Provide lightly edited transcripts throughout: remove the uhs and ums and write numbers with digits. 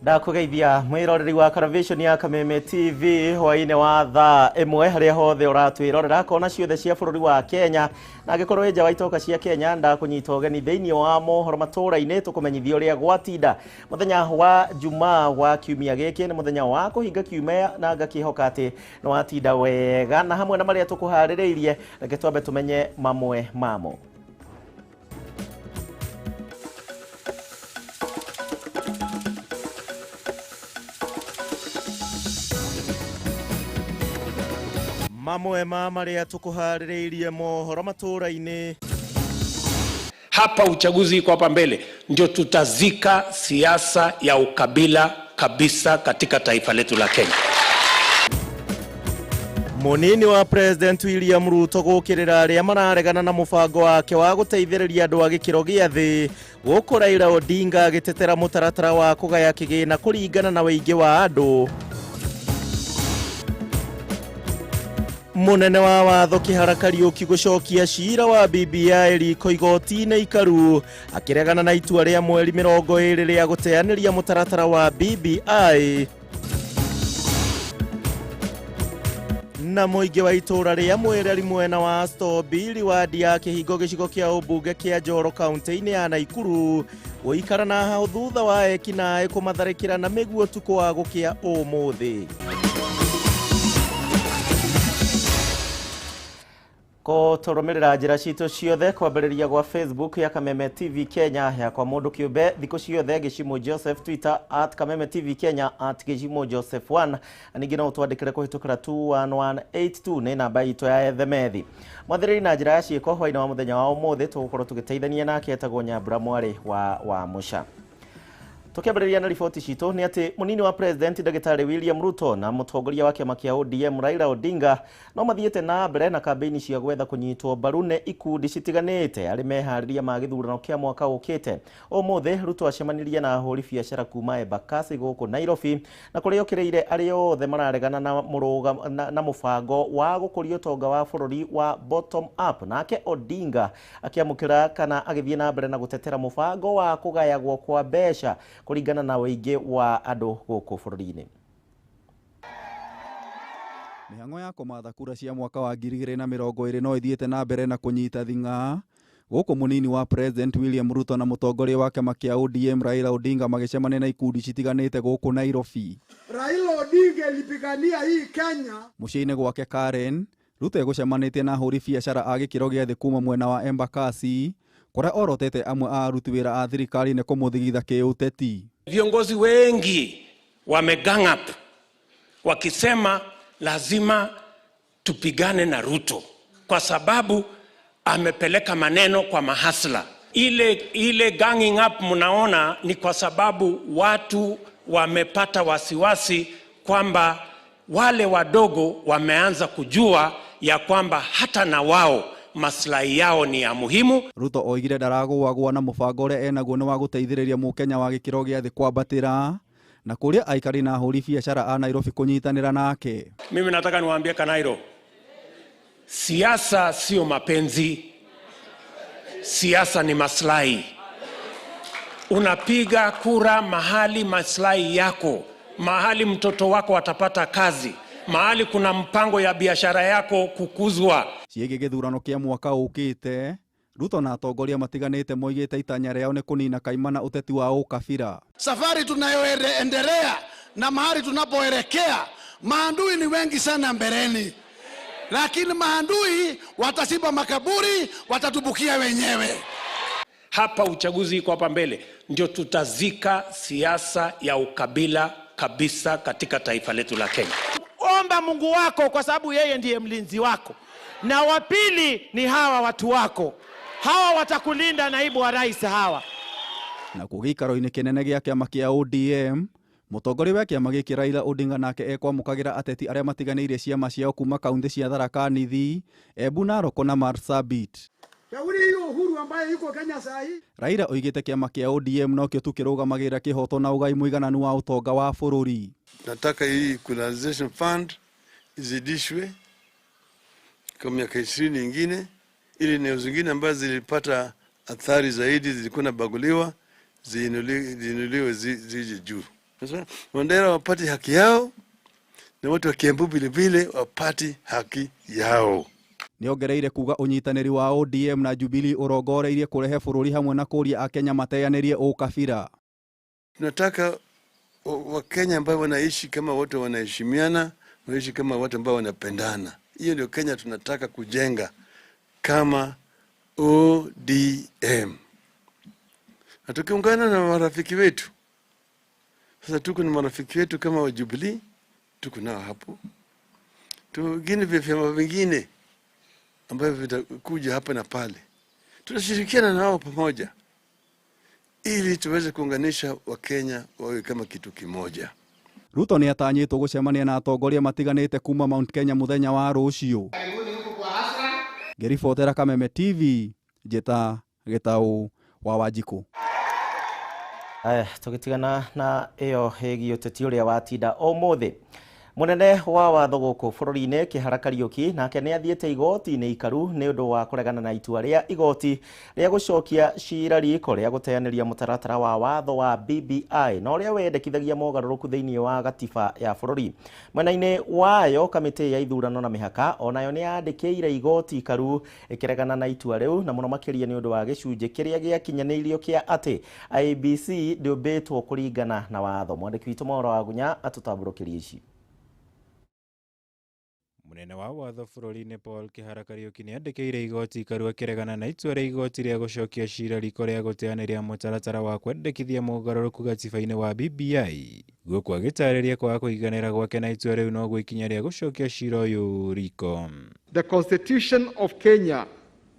Ndakugeithia mwiroreri wa television ya Kameme TV hwaine wa thaa imwe haria hothe uratwirorera kona ciothe cia bururi wa Kenya na gikorwo nja wa itoka cia Kenya ndakunyita ugeni thiini wa mohoro matura-ini tukumenyithia uria gwatinda muthenya wa Jumaa wa kiumia giki ni muthenya wa kuhinga kiumia na ngakihoka ati no watinda wega na hamwe na maria tukuhaririirie reke twambe tumenye mamwe mamo. Mamwe maria tukuhaririirie mohoro matura-ini. Hapa uchaguzi iko hapa mbele, ndio tutazika siasa ya ukabila kabisa katika taifa letu la Kenya. Munini wa President William Ruto gukirira aria mararegana na mubango wake wa guteithiriria andu a gikiro gia thi guku Raila Odinga agitetera mutaratara wa kugaya kigina kuringana na wingi wa andu. Munene wa watho Kihara Kariuki gucokia cira wa BBI riko igoti-ini ikaru akiregana na itua ria mweri 20 ria guteaniria mutaratara wa BBI. Na muingi wa itura ria mwireri mwena wa Stobili wadi ya kihingo gicigo kia ubunge kia Njoro kaunti-ini ya Naikuru guikara na hau thutha wa ekinae kumatharikira na miguo tuko wa gukia umuthi. Ko toromerera njira citu ciothe kwambiriria gwa Facebook ya Kameme TV Kenya ya kwa mundu kiumbe thiku ciothe Gichimu Joseph, Twitter @Kameme TV Kenya @Gichimu Joseph 1 ningi no twandikire kuhitukira 21182 ni namba itu ya ethemethi mwathiriri na njira ya ciiko hwaina wa muthenya wa umuthi tugukorwo tugiteithania nake etagwo Nyambura Mwari wa Musha. Tukiambiriria na ripoti citu ni ati munini wa President Dagitari William Ruto na mutongoria wake makia ODM Raila Odinga no mathiete na mbere na kampeni cia gwetha kunyitwo barune ikundi citiganite ari mehariria ma githurano kia mwaka ukite. Omothe Ruto acemanirie na ahuri biacara kuma Embakasi guku Nairobi na kuria okireire ari othe mararegana na muruga na mubango wa gukuria utonga wa bururi wa bottom up nake Odinga akiamukira kana agithie na mbere na gutetera mubango wa kugayagwo kwa besha kuringana na wingi wa andu guku bururi-ini. Mihango ya kumatha kura cia mwaka wa 2020 no ithiete na mbere na kunyita thinga guku munini wa President William Ruto na mutongoria wake makia ODM Raila Odinga magicemania na ikundi citiganite guku Nairobi. Raila Odinga alipigania hii Kenya. Muciini gwake Karen, Ruto egucemanitie na ahuri biacara a gikiro gia thi kuma mwena wa Embakasi kuria orotete amwe a aruti wira a thirikari ne kumuthigitha kiuteti. Viongozi wengi wamegang up wakisema lazima tupigane na Ruto kwa sababu amepeleka maneno kwa mahasla. Ile ganging up mnaona ni kwa sababu watu wamepata wasiwasi kwamba wale wadogo wameanza kujua ya kwamba hata na wao maslahi yao ni ya muhimu. Ruto oigire ndaragũagũa na mũbango ũrĩa enaguo nĩ wa gũteithĩrĩria mũkenya wa gĩkĩro gĩa thĩ kwambatĩra na kuria aikari na ahuri biacara a Nairobi kunyitanĩra nake. Mimi nataka niwaambie Kanairo, siasa sio mapenzi, siasa ni maslahi. Unapiga kura mahali maslahi yako, mahali mtoto wako atapata kazi, mahali kuna mpango ya biashara yako kukuzwa. Ciĩgiĩ gĩthurano kĩa mwaka ukite, Ruto na atongoria matiganĩte moigĩte itanya rĩao nĩ kunina kaimana uteti wa ukabira. Safari tunayoendelea na mahali tunapoelekea, maadui ni wengi sana mbeleni. Lakini maadui watasiba makaburi, watatubukia wenyewe. Hapa uchaguzi iko hapa mbele, ndio tutazika siasa ya ukabila kabisa katika taifa letu la Kenya. Omba Mungu wako kwa sababu yeye ndiye mlinzi wako. Na wa pili ni hawa watu wako. Hawa watakulinda, naibu wa rais hawa. Na gĩikaro-inĩ kĩnene gĩa kĩama kĩa ODM, mũtongoria wa kĩama gĩkĩ Raila Odinga nake ekwamũkagĩra ateti arĩa matiganĩirie ciama ciao kuma kaunti cia Tharaka Nithi, Embu, Narok na Marsabit. Shauri hiyo uhuru ambaye yuko Kenya sahi. Raila oigĩte kĩama kĩa ODM no kĩo tu kĩrũgamagĩrĩra kĩhoto na ũgai mũigananu wa ũtonga wa bũrũri. Nataka hii equalization fund izidishwe kwa miaka 20 ingine ili eneo zingine ambazo zilipata athari zaidi zilikuwa nabaguliwa ziinuliwe zije juu. Sasa Mandera wapate haki yao na watu wa Kiambu vile wapate haki yao. Niongereire kuga unyitaniri wa ODM na Jubilee urongoreirie kurehe bururi hamwe na kuria akenya mateyanĩrie ukabira. Tunataka Wakenya ambao wanaishi kama wote wanaheshimiana, wanaishi kama watu ambao wanapendana. Hiyo ndio Kenya tunataka kujenga kama ODM. Na tukiungana na marafiki wetu. Sasa tuko na marafiki wetu kama wa Jubilee, tuko nao hapo. Tugine vyama vingine ambavyo vitakuja hapa na pale. Tutashirikiana nao pamoja ili tuweze kuunganisha Wakenya wawe kama kitu kimoja. Ruto ni atanyitwo gucemania na atongoria matiganite kuma Mount Kenya muthenya wa rucio. Ngiribotera Kameme TV, Njeta Gitau wa Wanjiku. Tugitigana na iyo hegi uteti uria watinda umuthi. Munene wa watho guku bururi-ini Kihara Kariuki nake ni athiete igoti-ini ikaru ni undu wa kuregana na itua ria igoti ria gucokia cira riko ria guteaniria mutaratara wa watho wa BBI na uria wendekithagia mogaruruku thiini wa gatiba ya bururi. Mwena-ini wayo kamiti ya ithurano na mihaka onayo ni yandikiire igoti ikaru ikiregana na itua riu na muno makiria ni undu wa gicunje kiria giakinyanirio kia ati IEBC ndiumbitwo kuringana na watho. Mwandiki witu Maura wa Gunya atutamburukirie ici. Munene wa watho bururi-ini Paul Kihara Kariuki ni andĩkĩire igoti ikaru akĩregana na itua rĩa igoti rĩa gucokia cira riko rĩa guteanĩria mũtaratara wa kwendekithia mogarũrũku gatiba-inĩ wa BBI. Gũkũ agĩtarĩria kwaga kũiganĩra gwake na itua rĩu no gũikinya rĩa gucokia cira ũyũ riko. The Constitution of Kenya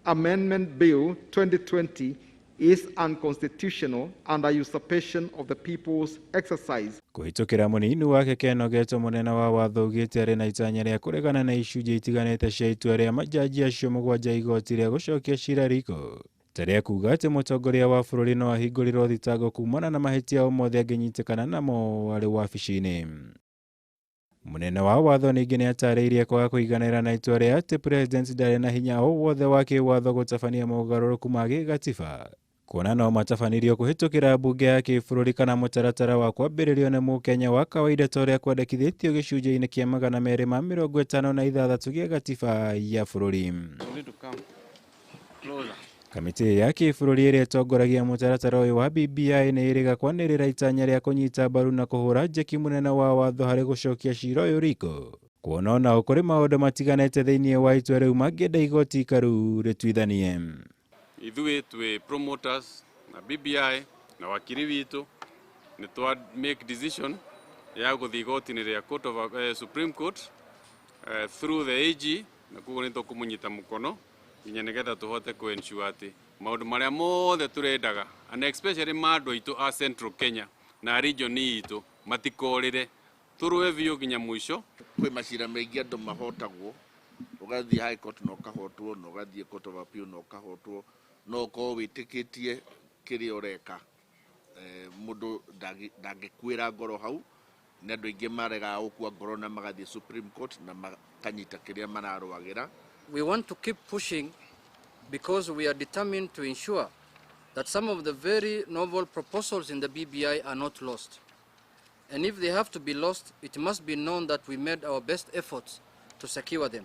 Amendment Bill 2020 is unconstitutional under usurpation of the people's exercise. Kuhitukira munini wake Kenogeto munene wa watho ugite ari na itanya ria kuregana na icunjĩ itiganĩte cia itua ria majaji acio mũgwanja igoti ria gucokia cira riko. Taria kuga ati mutongoria wa bururi no ahingũrirwo thitango kumana na mahĩtia o mothe angĩnyitĩkana namo arĩ wabici-inĩ. Munene wa watho ningĩ nĩ atarĩirie kwaga kũiganĩra na itua ria ati president ndarĩ na hinya o wothe wa kĩwatho gũtabania mogarũrũku ma gĩgatiba. Kuona no matabanirio kuhitukira bunge ya kĩbũrũri kana mũtaratara wa kwambĩrĩrio nĩ mũkenya wa kawaida toria kwendekithĩtio gĩcunjĩ-inĩ kĩa 256 gĩa gatiba ya bũrũri. Kamiti ya kĩbũrũri ĩrĩa ĩtongoragia mũtaratara ũyũ wa BBI nĩ ĩrĩga kwanĩrĩra itanya rĩa kũnyita mbaru na kũhũra njeki munene wa watho harĩ gũcokia cira ũyũ riko. Kuona ona kũrĩ maũndũ matiganĩte thĩinĩ wa itua rĩu mangĩenda igoti ikaru rĩtuithanie. Ithuĩ twĩ promoters na BBI na wakiri witũ nĩ twa make decision ya gũthiĩ igoti-inĩ rĩa Supreme Court through the AG na koguo nĩ tũkũmũnyita mũkono nginya nĩgetha tũhote ku-ensure atĩ maũndũ marĩa mothe tũrendaga and especially ma andũ aitũ a Central Kenya na region itũ matikorĩre tũrũe biũ nginya mũico. Kwĩ macira maingĩ andũ mahotagwo, ũgathiĩ high court na ũkahotwo, na ũgathiĩ court of appeal na ũkahotwo, no ko wĩtĩkĩtie kĩrĩa ũreka. Mũndũ ndangĩkuĩra ngoro hau, na andũ aingĩ maregaga gũkua ngoro na magathiĩ Supreme Court na makanyita kĩrĩa mararũagĩra. We want to keep pushing because we are determined to ensure that some of the very novel proposals in the BBI are not lost. And if they have to be lost, it must be known that we made our best efforts to secure them.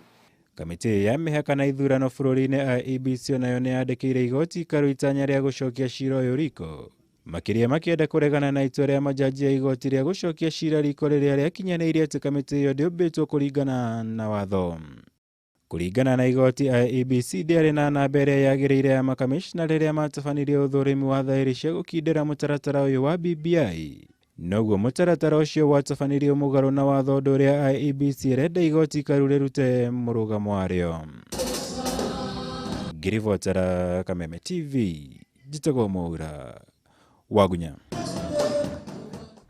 Kamiti ya mihaka na ithurano bũrũri-inĩ IEBC nayo nĩ yandĩkĩire igoti ikaru itanya rĩa gũcokia cira ũyũ riko. Makĩria makĩenda kũregana na itua rĩa majaji ya igoti rĩa gũcokia cira riko rĩrĩa rĩakinyanĩirie atĩ kamiti ĩyo ndĩũmbĩtwo kũringana na watho. Kũringana na igoti IEBC ndĩarĩ na namba ĩrĩa yagĩrĩire ya makamishna rĩrĩa matabanirie ũthũrimi wa thaĩri cia gũkindĩra mũtaratara ũyũ wa BBI. Noguo mũtaratara ũcio watabanirio mũgarũ na watho ũndũ ũrĩa IEBC ĩrenda igoti ikaru rĩrute mũrũgamo warĩo. Ngiribotera Kameme TV, njitagwo Maura wa Gunya.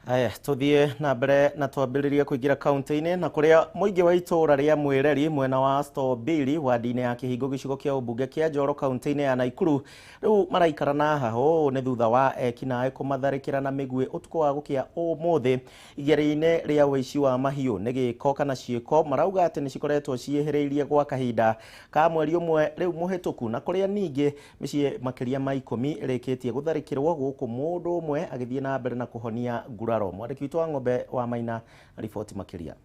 Haya, tuthie na mbere na twambĩrĩrie kũingĩra kaunti-inĩ na kũrĩa mũingĩ wa itũũra rĩa Mwĩreri mwena wa Strawberry wadi-inĩ ya Kĩhingo gĩcigo kĩa ũmbunge kĩa Njoro kaunti-inĩ ya Naikuru rĩu maraikara na haho nĩ thutha wa ekinaĩ kũmatharĩkĩra na mĩguĩ ũtukũ wa gũkĩa ũmũthĩ igeria-inĩ rĩa ũici wa mahiũ nĩ gĩko kana ciĩko marauga atĩ nĩ cikoretwo ciĩhĩrĩirie gwa kahinda ka mweri ũmwe rĩu mũhĩtũku na kũrĩa ningĩ mĩciĩ makĩria ma 10 ĩrĩkĩtie gũtharĩkĩrwo gũkũ mũndũ ũmwe agĩthiĩ na mbere na kũhonia nguraro Nguraro. Mwandiki witũ wa Ng'ombe wa Maina riboti makiria.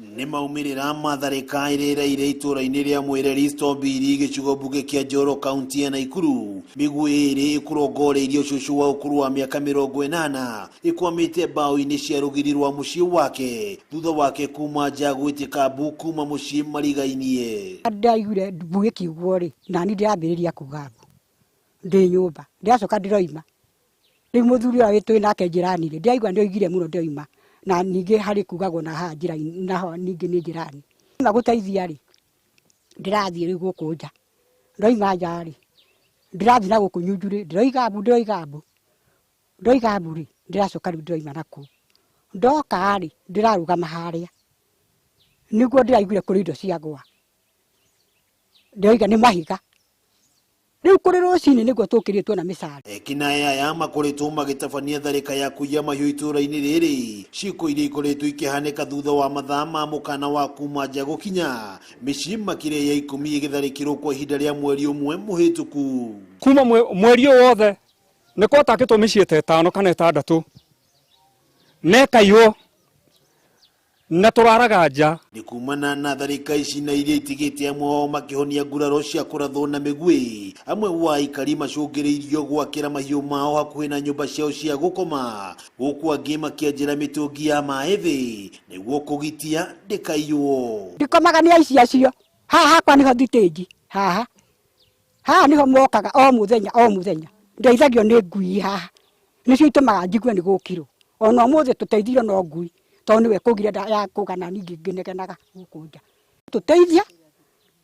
Nĩ maumĩrĩra matharĩka ĩrĩire itũũra-inĩ rĩa Mwĩreri Stobiri gĩcigo mbunge kĩa Njoro kaunti ya Naikuru. Mĩguĩ ĩrĩ ĩkũrongoreirie ũcũcũ wa ũkũrũ wa mĩaka 80 ĩkwamĩte mbaũ-inĩ cia rũgiri rwa mũciĩ wake thutha wake kuma nja gwĩtĩka mbu kuma mũciĩ marigainie. Ndaiguire mbu ĩkiugwo rĩ, na niĩ ndĩrambĩrĩria kuga mbu ndĩ nyũmba ndacoka ndĩroima. Rĩu mũthuri ũyũ witũ nake njĩranire ndaigua ndoigire mũno ndoima. Na ningĩ harĩ kugagwo na ha njĩra-inĩ naho ningĩ nĩ njĩra-inĩ. Na gũteithia rĩ ndĩrathiĩ rĩu gũkũ nja. Ndoima nja rĩ ndĩrathiĩ na gũkũ nyunju rĩ ndoiga mbu rĩ ndĩracoka rĩu ndoima nakũu. Ndoka rĩ ndĩrarũgama harĩa nĩguo ndĩraiguire kũrĩ indo ciagwa. Ndoiga nĩ mahiga. Rĩu kũrĩ rũcinĩ nĩguo tũkĩrĩtwo na mĩcari. Ekinaĩ aya makoretwo magĩtabania tharĩka ya kũiya mahiũ itũũra-inĩ rĩrĩ. Ciĩko iria ikoretwo ikĩhanĩka thutha wa mathaa ma mũkana wa kuma nja gũkinya. Mĩciĩ makĩria ya 10 ĩgĩtharĩkĩrwo kwa ihinda rĩa mweri ũmwe mũhĩtũku. Kuma mweri wothe nĩ kwatakĩtwo mĩciĩ 5 kana 6 nekaiywo na tũraraga nja. Nĩ kumana na tharĩka ici na iria itigĩte amwe ao makĩhonia nguraro cia kũrathwo na mĩguĩ. Amwe wa aikari macũngĩrĩirio gwakĩra mahiũ mao hakuhĩ na nyũmba ciao cia gũkoma. Gũkũ angĩ makĩenjera mĩtũngi ya maĩ thĩ nĩguo kũgitia ndĩkaiywo. Ndikomaga nĩ aici acio. Haha hakwa nĩho thitĩnji. Haha nĩho mokaga o mũthenya. Ndeithagio nĩ ngui haha. Nĩcio itũmaga njigue nĩ gũkirwo. Ona ũmũthĩ tũteithio no ngui. Tondũ nĩwe kũgire ya kũgana ningĩ ngenegenaga gũkũ nja. Tũteithia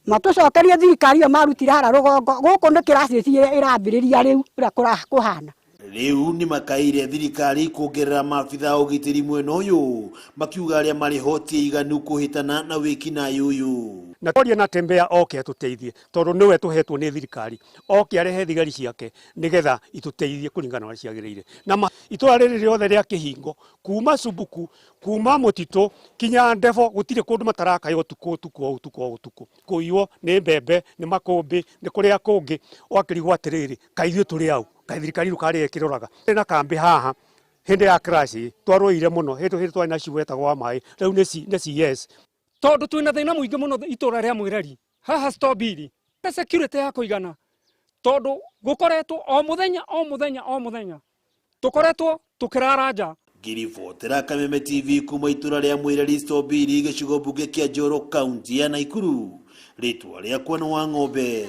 matũcokerie thirikari ĩyo marutire hara rũgongo. Gũkũ nĩ kĩraci ĩrambĩrĩria rĩu ũrĩa kũhana. Rĩu nĩ makaire thirikari kuongerera maabitha ũgitĩri mwena ũyũ makiuga arĩa marĩ hoti iganu kũhĩtana na wĩkinaĩ ũyũ. Na twaria na tembea oke atũteithie tondũ nĩwe tũhetwo nĩ thirikari. Oke arehe thigari ciake nĩgetha itũteithie kũringana na ciagĩrĩire. Na itũra rĩrĩ rĩothe rĩa Kĩhingo kuma Subuku kuma Mũtitũ kinya Ndevo gũtirĩ kũndũ matarakayo ũtukũ. Kũiywo nĩ mbembe nĩ makũmbĩ nĩ kũrĩa kũngĩ wakĩrigwo atĩrĩrĩ kaithuĩ tũrĩ au thirikari rũkarĩ ĩkĩroraga. Na kambĩ haha hĩndĩ ya crash twarũire mũno hĩndĩ twarĩ na ciwetagwo wa maĩ rĩu nĩ CS. Tondũ twĩna thĩna mũingĩ mũno itũra rĩa Mwĩreri haha Stobiri na security ya kũigana tondũ gũkoretwo o mũthenya tũkoretwo tũkĩrara nja. Ngiribotera Kameme TV kuma itũra rĩa Mwĩreri Stobiri gĩcigo mbunge kĩa Njoro kaunti ya Naikuru. Rĩtwa rĩakwa nĩ wa Ng'ombe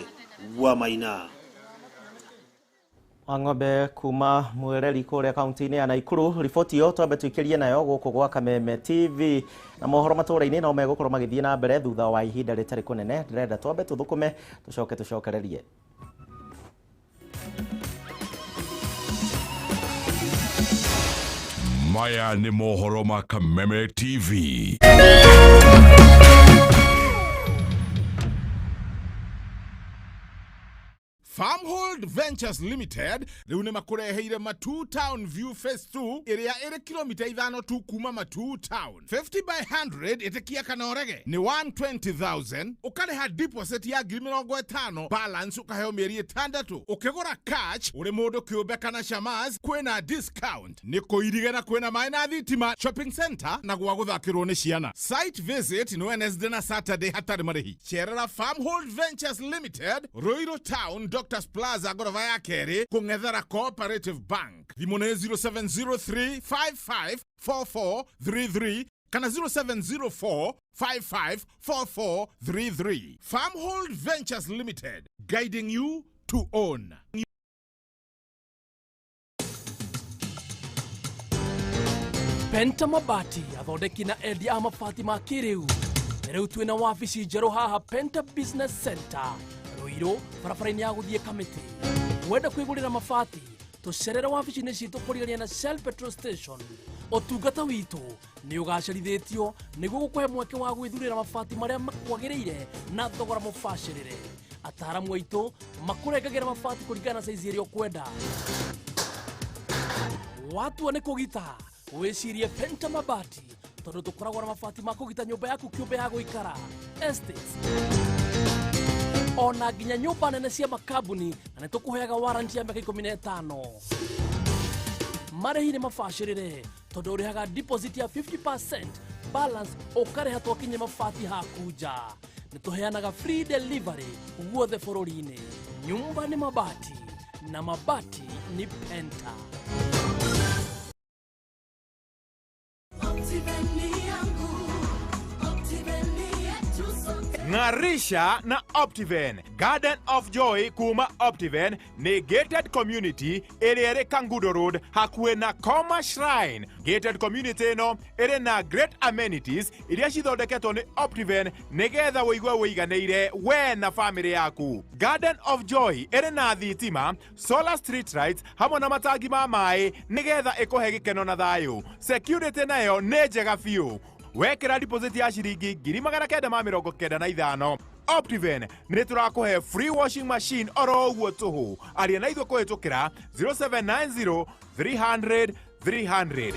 wa Maina. Ng'ombe kuma Mwĩreri kũrĩa kaunti-inĩ ya Naikuru. Riboti yo twambe twĩkĩrie nayo gũkũ gwa Kameme TV na mohoro matũra-inĩ no megũkorwo magĩthiĩ na mbere thutha wa ihinda rĩtarĩ kũnene. Ndĩrenda twambe tũthũkũme tũcokererie. Maya nĩ mohoro ma Kameme TV. Farmhold Ventures Limited rĩu nĩ makũreheire Matu Town View Phase 2 ĩrĩa ĩrĩ kilomita 5 tu kuma Matu Town. 50 by 100 ĩtĩkia kana ũrege nĩ 120,000. Ũkarĩha deposit ya 50,000 balance ũkaheo mĩeri 6. Ũkĩgũra cash ũrĩ mũndũ kĩũmbe kana shamas kwĩna discount. Nĩ kũirige na kwĩna maĩ na thitima shopping center na gwa gũthakĩrwo nĩ ciana. Site visit nĩ Wednesday na Saturday hatarĩ marĩhi. Cerera Farmhold Ventures Limited Ruiru Town Doctors Plaza gorofa ya kerĩ kũng'ethera Cooperative Bank. Thimũ nĩ 0703554433 kana 0704554433. Farmhold Ventures Limited, guiding you to own. Penta Mabati athondeki na endia a mabati ma kĩrĩu. Rĩu twĩna wabici njerũ haha Penta Business Center Ruiru barabara-inĩ ya gũthiĩ Kamĩtĩ. Wenda kwĩgũrĩra mabati tũcerere wabici-inĩ citũ kũrigania na Shell Petrol Station. Ũtungata witũ nĩ ũgacĩrithĩtio nĩguo gũkũhe mweke wa gwĩthurĩra mabati marĩa makwagĩrĩire na thogora mũbacĩrĩre. Ataaramu aitũ makũrengagĩra mabati kũringana na size ĩrĩa ũkwenda. Watua nĩ kũgita wĩcirie Penta Mabati tondũ tũkoragwo na mabati ma kũgita nyũmba yaku kĩũmbe ya gũikara, estates, ona nginya nyũmba nene cia makambuni na nĩ tũkũheaga warranty ya mĩaka 15. Marehi nĩ mabacĩrĩre tondũ ũrĩhaga deposit ya 50% balance ũkarĩha twakinye mabati haku nja. Nĩtũheanaga free delivery guothe bũrũri-inĩ. Nyumba ni mabati na mabati ni Penta. Ngarisha na Optiven. Garden of Joy kuma Optiven ni gated community iri Kangudo Road hakuhe na Koma Shrine. Gated community no iri na great amenities iria cithondeketwo ni Optiven nigetha wĩigue wĩiganĩire we na family yaku. Garden of Joy iri na thitima, solar street lights hamwe na matangi ma maĩ nigetha ĩkũhe gĩkeno na thayũ. Security nayo nĩ njega biũ. Wekera deposit ya shiringi 995. Optiven nĩ tũrakũhe free washing machine oro ũguo tũhũ. Aria na ithuĩ kũhĩtũkĩra 0790 300 300.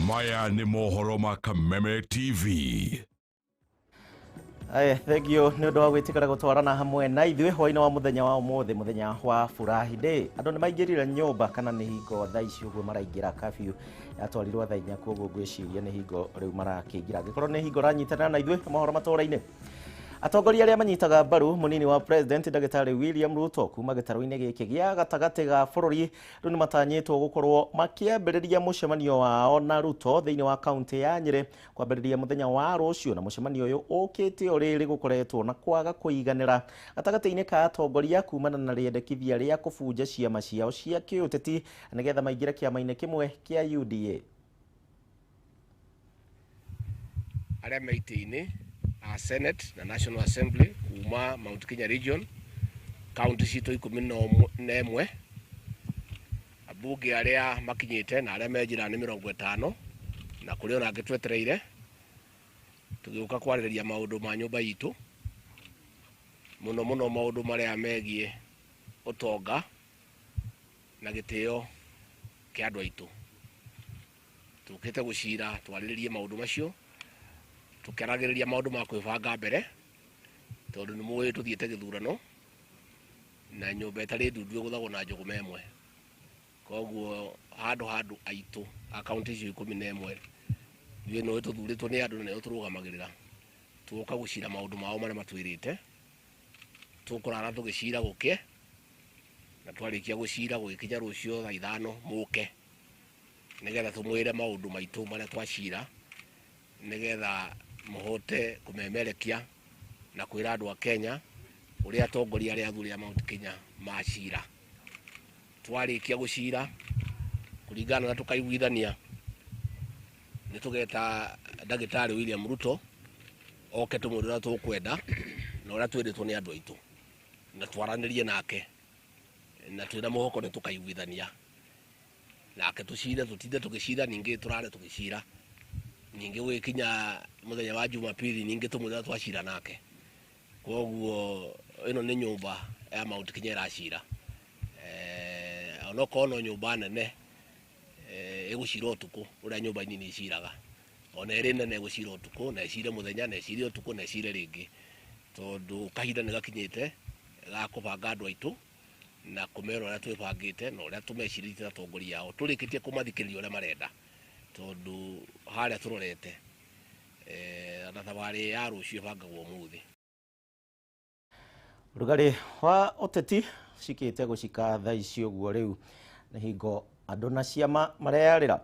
Maya nĩ mohoro ma Kameme TV. Thank you nĩ ũndũ wa gwĩtĩkĩra gũtwarana hamwe na ithuĩ hwaĩ-inĩ wa mũthenya wa ũmũthĩ, mũthenya wa furahi day. Andũ nĩ maingĩrire nyũmba kana nĩ hingo thaa ici ũguo maraingĩra curfew yatwarirwo thaa 4, koguo ngwĩciria nĩ hingo rĩu marakĩingĩra. Angĩkorwo nĩ hingo ranyitanĩra na ithuĩ mohoro matũra-inĩ. Atongoria arĩa manyitaga mbaru munini wa president Ndagĩtarĩ William Ruto kuma gĩtarũ-inĩ gĩkĩ gĩa gatagatĩ ga bũrũri rĩu nĩ matanyĩtwo gũkorwo makĩambĩrĩria mũcemanio wao na Ruto thĩinĩ wa kaunti ya Nyĩrĩ kwambĩrĩria mũthenya wa rũciũ, na mũcemanio ũyũ ũkĩte ũrĩrĩ gũkoretwo na kwaga kũiganĩra gatagatĩ-inĩ ka atongoria kumana na rĩendekithia rĩa kũbunja ciama ciao cia kĩũteti nĩgetha maingĩre kĩama-inĩ kĩmwe kĩa UDA. Arĩa meitĩ-inĩ Senate na National Assembly kuma Mount Kenya region county cito 11 abunge arĩa makinyĩte na arĩa menjira nĩ 50 na kũrĩ ona angĩ twetereire tũgĩũka kwarĩrĩria maũndũ ma nyũmba itũ mũno maũndũ marĩa megiĩ ũtonga na gĩtĩo kĩa andũ aitũ. Tũkĩte gũcira twarĩrĩrie maũndũ macio tukeragĩrĩria maũndũ ma kwĩbanga mbere tondũ nĩ mũĩ tũthiĩte gĩthurano na nyũmba ĩtarĩ ndundu ĩgũthagwo na njũgũ memwe. Koguo handũ aitũ a kaunti icio 11 ithuĩ no tũthurĩtwo nĩ andũ na nĩo tũrũgamagĩrĩra, tũgoka gũcira maũndũ mao marĩa matwĩrĩte, tũkũrara tũgĩcira gũkĩ na twarĩkia gũcira gũgĩkinya rũciũ thaa 5 mũke nĩgetha tũmwĩre maũndũ maitũ marĩa twacira nĩgetha mũhote kũmemerekia na kwĩra andũ a Kenya ũrĩa atongoria arĩa athuri a Mount Kenya macira. Twarĩkia gũcira kũringana na tũkaiguithania nĩ tũgeta Ndagĩtarĩ William Ruto oke tũmwĩre ũrĩa tũkwenda na ũrĩa twĩrĩtwo nĩ andũ aitũ na twaranĩrie nake na twĩna mũhoko nĩ tũkaiguithania nake tũcire tũtinde tũgĩcira ningĩ tũrare tũgĩcira ningĩ gũkinya mũthenya wa Jumapili ningĩ tũmwĩra twacira nake. Koguo ĩno nĩ nyũmba ya Mount Kenya ĩracira onokorwo no nyũmba nene ĩgũcira ũtukũ ũrĩa nyũmba nini iciraga, ona ĩrĩ nene ĩgũcira ũtukũ na ĩcire mũthenya na ĩcire ũtukũ na ĩcire rĩngĩ tondũ kahinda nĩ gakinyĩte ga kũbanga andũ aitũ na kũmera ũrĩa twĩbangĩte na ũrĩa tũmecirĩtie atongoria ao tũrĩkĩtie kũmathikĩrĩria ũrĩa marenda tondũ harĩa tũrorete na thabarĩ ya rũciũ ĩbangagwo ũmũthĩ. Rugarĩ wa ũteti cikĩte gũcika thaa ici ũguo rĩu nĩ hingo andũ na ciama mareyarĩra.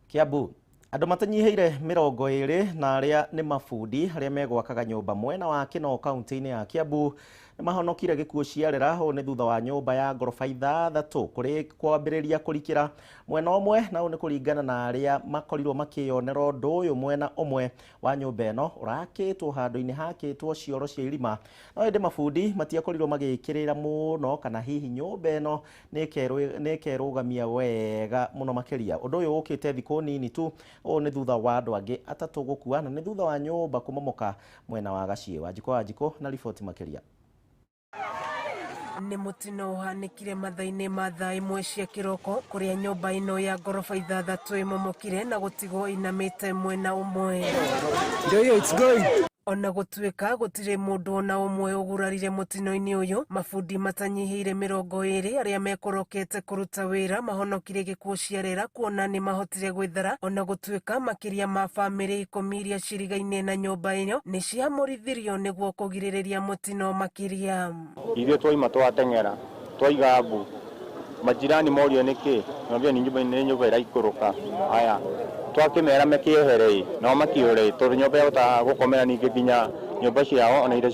Kiambu andũ matanyihĩire 20 na arĩa nĩ mabundi arĩa megwakaga nyũmba mwena wa Kino kaunti-inĩ ya Kiambu nĩ mahonokire gĩkuũ ciarĩra ho nĩ thutha wa nyũmba ya ngoroba 6 kũrĩ kwambĩrĩria kũrikĩra mwena ũmwe, na nĩ kũringana na arĩa makorirwo makĩyonera ũndũ ũyũ. Mwena ũmwe wa nyũmba ĩno ũrakĩtwo handũ-inĩ hakĩtwo cioro cia irima, no ĩndĩ mabundi matiakorirwo magĩkĩrĩra mũno kana hihi nyũmba ĩno nĩ ĩkerũgamia wega mũno makĩria. Ũndũ ũyũ ũkĩte thikũ nini tu, ũũ nĩ thutha wa andũ angĩ 3 gũkua na nĩ thutha wa nyũmba kũmomoka mwena wa Gaciĩ. Wanjikũ na riboti makĩria. nĩ mũtino ũhanĩkire mathaa-inĩ ma thaa imwe cia kĩroko kũrĩa nyũmba ĩno ya ngoroba 6 ĩmomokire na gũtigwo inamĩte mwena ũmwe. Ona gũtuĩka gũtirĩ mũndũ ona ũmwe ũgurarire mũtino-inĩ ũyũ, mabundi matanyihĩire 20 arĩa mekorokete kũruta wĩra mahonokire gĩkuũ cia rĩera kuona nĩ mahotire gwĩthara, ona gũtuĩka makĩria ma bamĩrĩ 10 iria cirigaine na nyũmba ĩyo nĩ ciamũrithirio nĩguo kũgirĩrĩria mũtino makĩria. Ithuĩ twaima twateng'era twaiga mbu majirani morio nĩkĩ ng'ambia ni nyũmba ĩraikũrũka haya twakĩmera mekĩeherei no makĩũrei tondũ nyũmba yahota gũkomera ningĩ nginya nyũmba ciao ona indo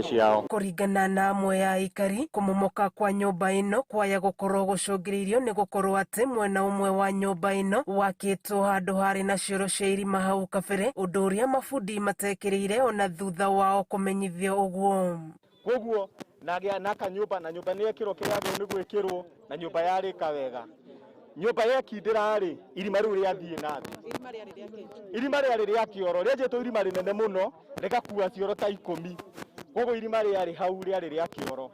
ciao. Kũringana na amwe ya aikari, kũmomoka kwa nyũmba ĩno kwaya gũkorwo gũcũngĩrĩirio nĩ gũkorwo atĩ mwena ũmwe wa nyũmba ĩno wakĩtwo handũ harĩ na cioro cia irima hau kabere, ũndũ ũrĩa mabundi matekĩrĩire ona thutha wao kũmenyithio ũguo. Koguo na kanyũmba na nyũmba nĩ ekĩrwo kĩrĩa nĩ gwĩkĩrwo na nyũmba yarĩka wega. Nyũmba yakindĩra rĩ irima rĩu rĩathiĩ na thĩ. Irima rĩarĩ rĩa kĩoro rĩenjetwo irima rĩnene mũno rĩgakua cioro ta 10. Koguo irima rĩarĩ hau rĩarĩ rĩa kĩoro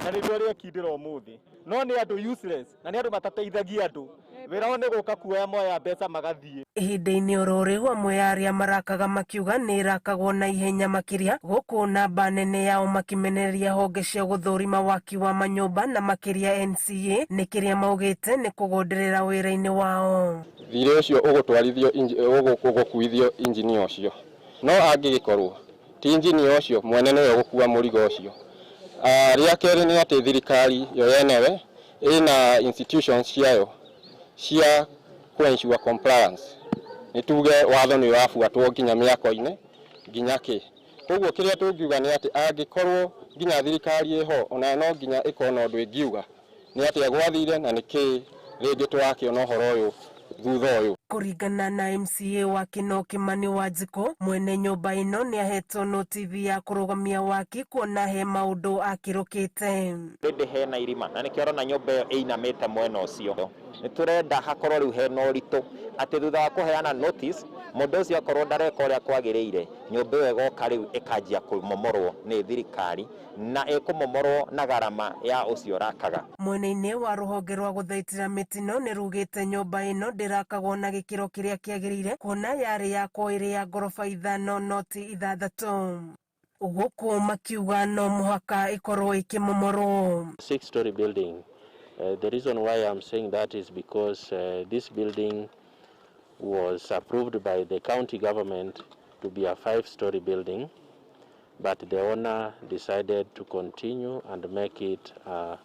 na rĩrĩa rĩekindĩra ũmũthĩ. No nĩ andũ useless na nĩ andũ matateithagia andũ. Wĩra wao nĩ gũka kuoya moya mbeca magathiĩ. Ihinda-inĩ oro rĩu amwe ya arĩa marakaga makiuga nĩ irakagwo na ihenya makĩria, gũkũ namba nene yao makimenereria honge cia gũthũrima waki wa manyũmba na makĩria NCA nĩ kĩrĩa maugĩte nĩ kũgonderera wĩra-inĩ wao. Thirĩ ũcio ũgũtwarithio ũgũkuithio injini ũcio. No angĩgĩkorwo ti injini ũcio mwene nĩwe gũkua mũrigo ũcio. Rĩa kerĩ nĩ atĩ thirikari yo yenewe ĩna institutions ciayo cia kuensure compliance. Nituge watho nĩ wabuatwo nginya mĩako-inĩ nginya kĩ. Koguo kĩrĩa tũngiuga nĩ atĩ angĩkorwo nginya thirikari ĩho ona no nginya ĩkona ũndũ ĩngiuga nĩ atĩ gwathire na nĩkĩ rĩngĩ tũrakĩona ũhoro ũyũ thutha ũyũ. Kũringana na MCA wa Kino Kimani Wanjikũ, mwene nyũmba ĩno nĩ ahetwo notithi ya kũrũgamia waki kuona he maũndũ akĩrũkĩte. Rĩndĩ hena irima na nĩkĩo na nyũmba ĩyo ĩinamĩte mwena ũcio. Nĩ tũrenda hakorwo rĩu hena ũritũ atĩ thutha wa kũheana notice mũndũ ũcio akorwo ndareka ũrĩa kwagĩrĩire, nyũmba ĩyo ĩgoka rĩu ĩkanjia kũmomorwo nĩ thirikari na ĩkũmomorwo na garama ya ũcio rakaga. Mwena-inĩ wa rũhonge rwa gũthaitĩra mĩtino nĩ rugĩte nyũmba ĩno ndĩrakagwo na gĩkĩro kĩrĩa kĩagĩrĩire kuona yarĩ yakwo ĩrĩ ya ngoroba 5 noti 6. Gũkũ makiuga no mũhaka ĩkorwo ĩkĩmomorwo. 6-story building. The reason why I'm saying that is because this building was approved by the county government to be a 5-story building, but the owner decided to continue and make it a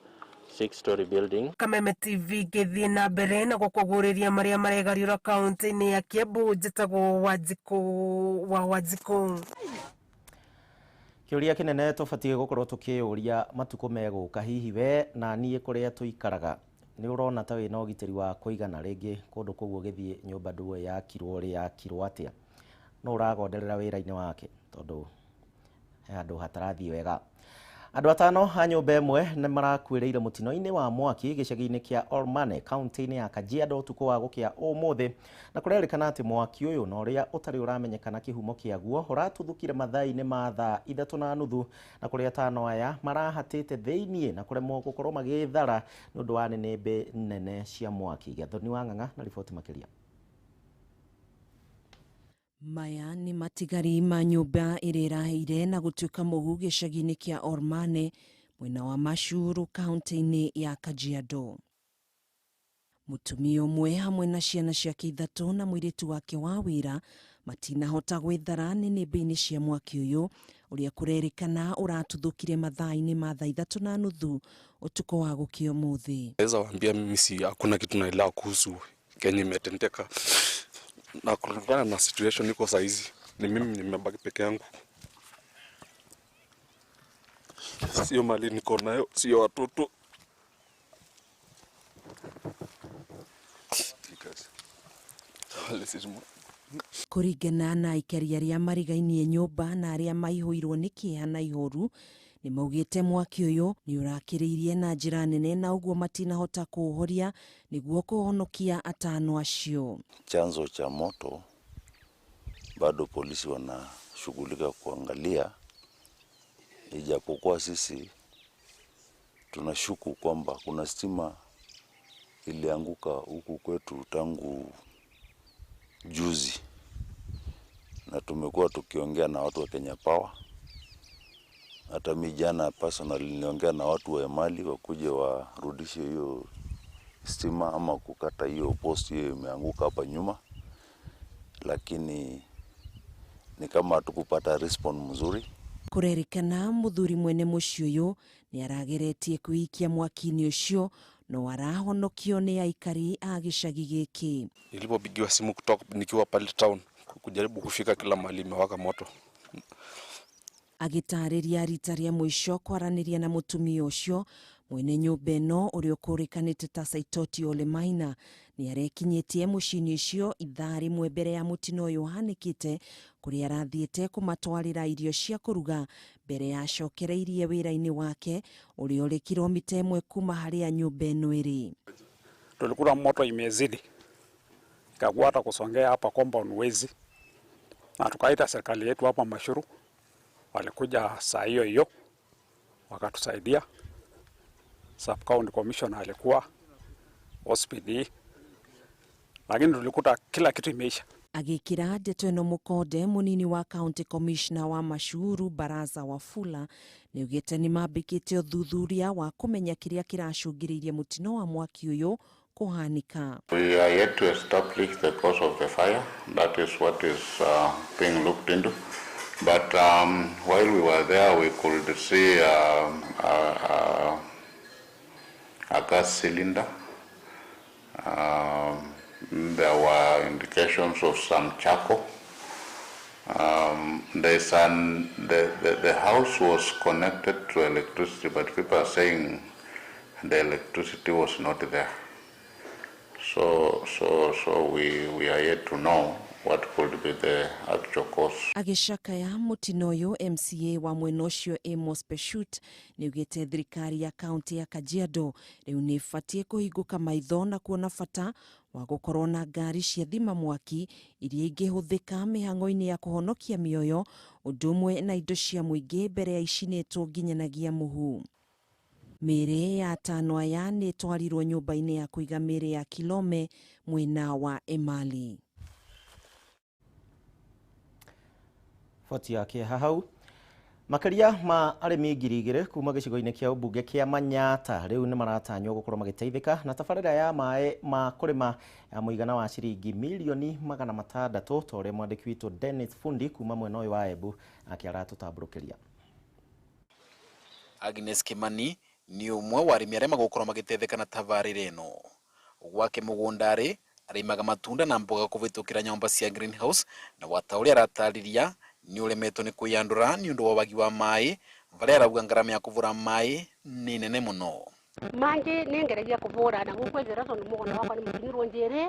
6-story building. Kameme TV gĩthiĩ na mbere na gũkũgũrĩria marĩa maregariũra kaunti-inĩ ya Kiambu, njĩtagwo Wanjikũ. Kĩũria kĩnene tũbatiĩ gũkorwo tũkĩũria matukũ megũka hihi we na niĩ kũrĩa tũikaraga nĩ ũrona ta wĩna ũgitĩri wa kũigana rĩngĩ kũndũ kũu ũgĩthiĩ nyũmba ndũĩ yakirwo ũrĩa yakirwo atĩa no ũragonderera wĩra-inĩ wake tondũ he handũ hatarathiĩ wega. Andũ 5 a nyũmba ĩmwe nĩ marakuĩrĩire mũtino-inĩ wa mwaki gĩcagi-inĩ kĩa Ormane kaunti-inĩ ya Kajiado ũtukũ wa gũkĩa ũmũthĩ, na kũrerĩkana atĩ mwaki ũyũ na ũrĩa ũtarĩ ũramenyekana kĩhumo kĩaguo ũratuthũkire mathaa-inĩ ma thaa 3:30 na kũrĩa 5 aya marahatĩte thĩiniĩ na kũremwo gũkorwo magĩthara nĩ ũndũ wa nĩnĩmbĩ nene cia mwaki. Gathoni wa Ng'ang'a na riboti makĩria. Maya nĩ matigari ma nyũmba ĩrĩa ĩraheire na gũtuĩka mũhu gĩcagi-inĩ kĩa Ormane mwena wa Mashuru kaunti-inĩ ya Kajiado. Mũtumia ũmwe hamwe na ciana ciake 3 na mũirĩtu wake wa wĩra matinahota gwĩthara nĩnĩmbĩ-inĩ cia mwaki ũyũ ũrĩa kũrerĩkana ũratuthũkire mathaa-inĩ ma thaa 3:30 ũtukũ wa gũkĩa ũmũthĩ. Naweza waambia mimi hakuna kitu naelewa kuhusu Kenya imetendeka. Na kulingana na situation niko saizi ni mimi nimebaki peke yangu, sio mali niko nayo, sio watoto. Kũringana na aikari arĩa marigainie nyũmba na arĩa maihũirwo nĩ kĩeha na ihoru nĩ maugĩte mwaki ũyũ nĩ ũrakĩrĩirie na njĩra nene na ũguo matinahota kũũhoria nĩguo kũhonokia 5 acio. Chanzo cha moto bado polisi wanashughulika kuangalia, ijapokuwa sisi tunashuku kwamba kuna stima ilianguka huku kwetu tangu juzi, na tumekuwa tukiongea na watu wa Kenya Power. Hata mimi jana personal niliongea na watu wa Emali wakuje warudishe hiyo stima ama kukata hiyo post hiyo imeanguka hapa nyuma, lakini ni kama hatukupata response mzuri. Kurerikana muthuri mwene mucio uyu ni arageretie kuikia mwaki-ini ucio no arahonokio ni aikari a gicagi giki. Nilipopigiwa simu kutoka nikiwa pale town kujaribu kufika kila mahali imewaka moto. Agitariria rita ria mwisho kwaraniria na mutumia ucio mwene nyumba ino uria ukurikanite ta Saitoti Ole Maina ni arekinyitie mucini ucio ithaa rimwe mbere ya mutino uyu hanikite kuria arathiete kumatwarira irio cia kuruga mbere ya acokereirie wira-ini wake uria uri kilomita 1 kuma haria nyumba ino iri. Tulikuwa moto imezidi ikakuwa hata kusongea hapa compound wezi, na tukaita serikali yetu hapa Mashuru, walikuja saa hiyo hiyo wakatusaidia. Sub county commissioner alikuwa hospitali, lakini tulikuta kila kitu imeisha. Agikira ndeto ino mukode munini wa county commissioner wa Mashuru Baraza Wafula ni ugite ni mambikite uthuthuria wa kumenya kiria kiracungiririe mutino wa mwaki uyu kuhanika. We are yet to establish the cause of the fire. That is what is being looked into. But while we were there, we could see a gas cylinder. There were indications of some charcoal. The house was connected to electricity, but people are saying the electricity was not there. So we are yet to know what could be the actual cause. Agishaka ya mutino uyu MCA wa mwena ucio Amos Peshut ni ugite thirikari ya kaunti ya Kajiado riu ni ifatie kuhinguka maitho na kuona fata wa gukorwo na ngari cia thima mwaki iria ingihuthika mihango-ini ya kuhonokia mioyo udumwe na indo cia muingi mbere ya icinitwo nginyanagia muhu. Mĩĩrĩ ya atano aya nĩ twarirwo nyũmba-inĩ ya kũiga mĩĩrĩ ya Kameme mwena wa Emali. Foti yake hau makaria ma arimi ngiri kuma gicigo-inĩ kia ubunge kia Manyata riu ni maratanywo gukorwo magiteithika na tabarĩra ya maĩ ma kurima ya muigana wa ciringi milioni 600 tore mwandiki witu Dennis Fundi kuma mwena uyu wa Embu akiaratũtambũrũkĩria. Agnes Kimani ni umwe wa arimi aria magukorwo magitetheka na tabarĩra ĩno. Gwake mũgũndarĩ arimaga matunda na mboga kũvĩtũkĩra nyũmba cia greenhouse na wata ũrĩa aratariria ni uremetwo ni kuyandura ni undu wa wagi wa mai varia arauga ngarama ya kuvura mai ni nene muno. Manje nengeragia kuvura na gukwethera tondu mugona wakwa ni mukinyirwo njiri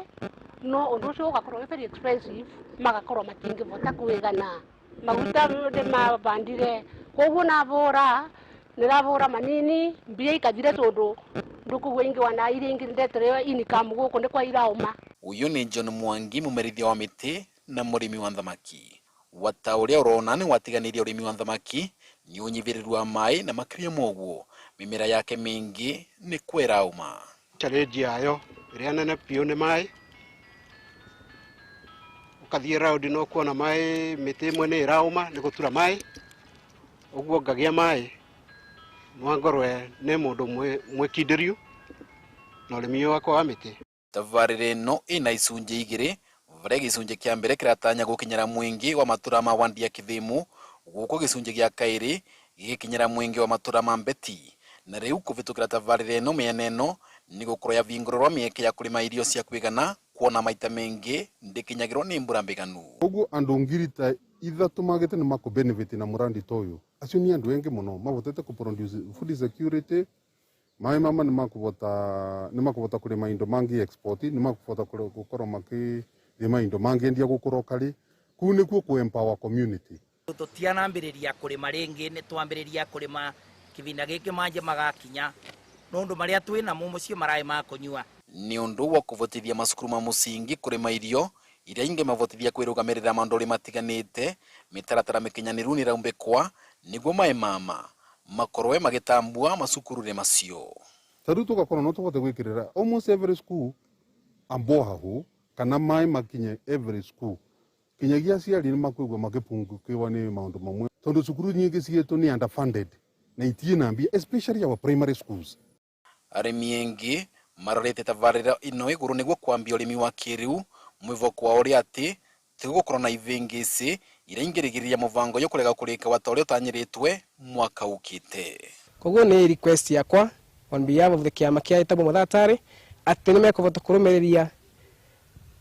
no undu ucio ugakorwo very expensive magakorwo matingivota kuigana maguta de mabandire koguo navura niravura manini mbia ikathire tondu ndukugwa ingi wana ile ingi ndetere income guku ni kwa irauma. Uyu ni John Mwangi mumerithia wa miti na murimi wa thamaki. Wata uria urona ni watiganirie urimi wa thamaki ni unyivirirwa wa mai na makiria moguo mimera yake mingi ni kwerauma. Challenge yayo iria nene piu ni mai ukathie round no kuona mai miti imwe ni irauma ni gutura mai uguo ngagia mai mwangorwe ni mundu mwikindirio na urimi wakwa wa miti. Tabarĩra ĩno ina icunjĩ igĩrĩ varia gicunjĩ kia mbere kiratanya gukinyira mwingi wa matura ma Wandia Kithimu guko gicunjĩ gia kairi gikinyira mwingi wa matura ma Mbeti na riu kuvitukira tabarĩra ĩno mĩena ĩno ni gukorwo ya vingũrũrwa mĩeke ya kurima irio cia kwigana kuona maita mengi ndikinyagirwo ni mbura mbiganu. Uguo andu ngirita ithatu magite ni mako benefit na murandi toyo acio ni andu engi muno mavotete ku produce food security mai mama ni makuvota kurima indo mangi export ni makuvota gukorwo makirima indo mangi endia gukura kari kuu nikuo ku empower community. Tutianambiriria kurima ringi ni twambiriria kurima kivinda giki manje magakinya nondu maria twina mu mucio marai ma kunyua ni undu wa kuvotithia masukuru ma musingi kurima irio iria ingi mavotithia kwirugamirira manduri matiganite mitaratara mikinyaniru ni raumbikwa niguo mai mama makorwe magitambua macukuru-inĩ macio. Tariu tugakorwo no tubote gwikirira almost every school ambohahu kana mai makinye every school kinyagia ciari ni makwigwa magipungukiwa ni maundu mamwe tondu cukuru nyingi cietu ni underfunded na itie na mbia especially our primary schools. Arimi engi marorete tabarira ino iguru niguo kwambia urimi wa kiriu mwivoko wa uria ati tigukorwo na ivingisi iria ingirigiria muvango yo kurega kurika watoria utanyiritwe mwaka ukite. Koguo ni request yakwa on behalf of the kiama kia itabu muthatari ati nimekuvota kurumiriria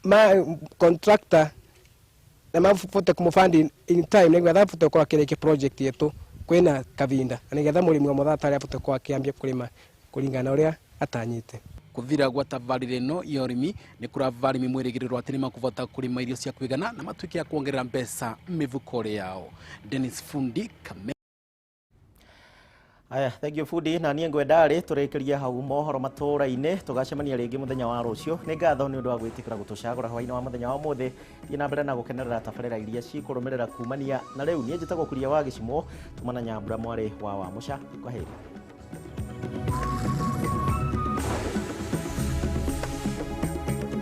ma contractor na mafuta kumufandi in time nigetha futa kwa kireke project yetu kwina kavinda nigetha murimi wa muthatari afuta kwa kiambia kulima kulingana uria atanyite. Kuthira gwa tabarire no ya urimi ni kuravarimi mwirigiriro ati ni makuvota kurima irio cia kwigana na matuike ya kuongerera mbeca mivukore yao. Dennis Fundi, Kameme. Aya, thank you Fundi, na niĩ ngwendari tũrĩkĩria hau mohoro matũra-inĩ tũgacemania rĩngĩ mũthenya wa rũciũ. Nĩ ngatho nĩ ũndũ wa gwĩtĩkĩra gũtũcagũra hwaĩ-inĩ wa mũthenya wa ũmũthĩ. Thiĩ na mbere na gũkenerera tabarĩra iria cikũrũmĩrĩra kumania na rĩu. Niĩ njĩtagwo Kuria wa Gichimu, tumana Nyambura mwarĩ wa Wamũca. Kwaheri.